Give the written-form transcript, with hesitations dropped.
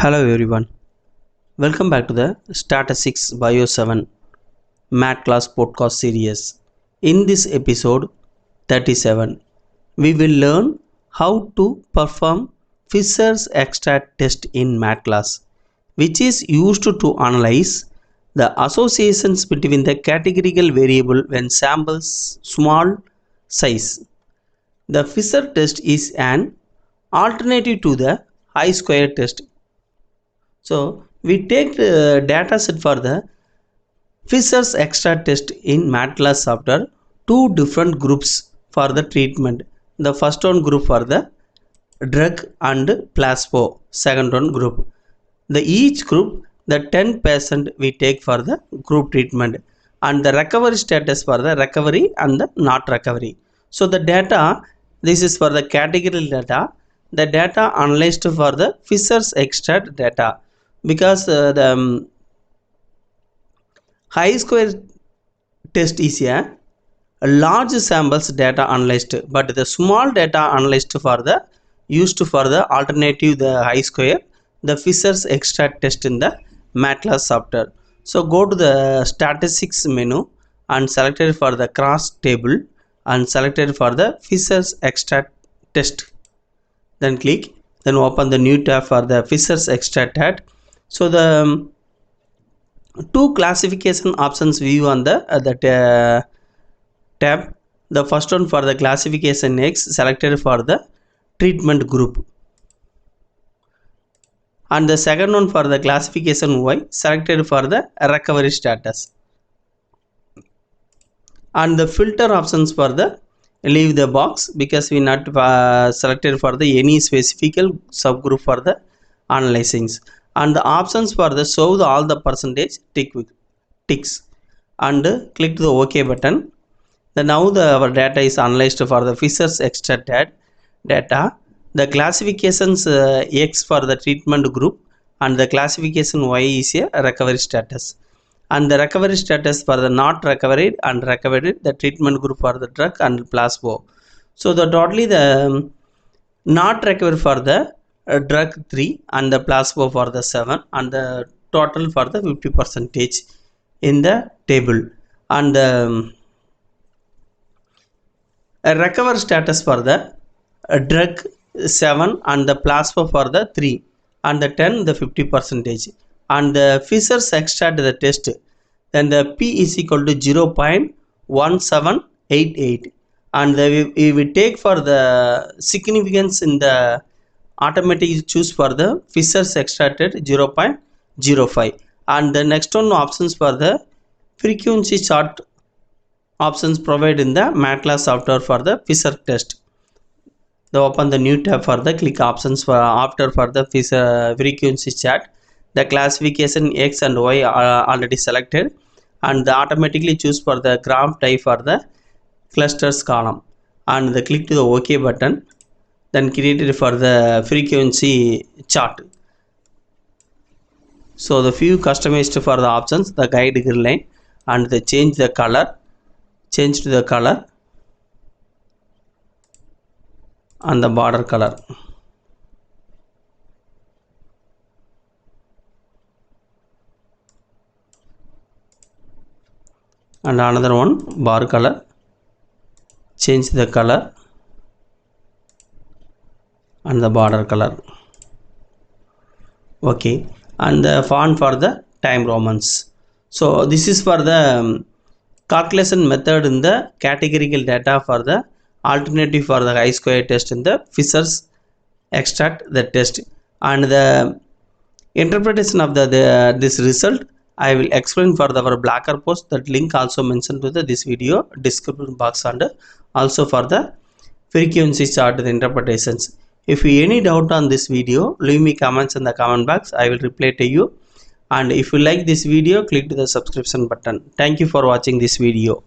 Hello everyone, welcome back to the Statistics Bio 7 Math Class podcast series. In this episode 37, we will learn how to perform Fisher's extract test in math class, which is used to analyze the associations between the categorical variable when samples small size. The Fisher test is an alternative to the I-square test. So we take the data set for the Fisher's extra test in MedCalc software, two different groups for the treatment. The first one group for the drug and placebo, second one group. The each group, the 10% we take for the group treatment and the recovery status for the recovery and the not recovery. So the data, this is for the categorical data, the data analyzed for the Fisher's extract data, because the high square test is a large samples data analyzed, but the small data analyzed for the used for the alternative the high square, the Fisher's extract test in the MedCalc software. So go to the statistics menu and selected for the cross table and selected for the Fisher's extract test. Then click, then open the new tab for the Fisher's extract tab. So the two classification options view on the tab. The first one for the classification X selected for the treatment group, and the second one for the classification Y selected for the recovery status, and the filter options for the leave the box because we not selected for the any specific subgroup for the analyzings, and the options for the show the all the percentage ticks and click the OK button. Then now our data is analyzed for the Fisher's extract data. The classifications X for the treatment group and the classification Y is a recovery status, and the recovery status for the not recovered and recovered, the treatment group for the drug and placebo. So the totally the not recovered for the drug 3 and the placebo for the 7, and the total for the 50% in the table, and the recover status for the drug 7 and the placebo for the 3 and the 10 the 50%, and the Fisher's extract the test, then the P is equal to 0.1788, and we take for the significance in the automatic choose for the Fisher's extracted 0.05, and the next one options for the frequency chart options provided in the MedCalc software for the Fisher test. The open the new tab for the click options for after for the Fisher frequency chart. The classification X and Y are already selected, and the automatically choose for the graph type for the clusters column, and the click to the OK button, then created for the frequency chart. So the few customized for the options, the guide line, and the change the color, change to the color and the border color, and another one bar color, change the color and the border color. Okay, and the font for the time Romans. So this is for the calculation method in the categorical data for the alternative for the high square test in the Fisher's extract the test, and the interpretation of the this result I will explain for our Blacker post. That link also mentioned to the this video description box, and also for the frequency chart the interpretations. If you any doubt on this video, leave me comments in the comment box. I will reply to you. And if you like this video, click to the subscription button. Thank you for watching this video.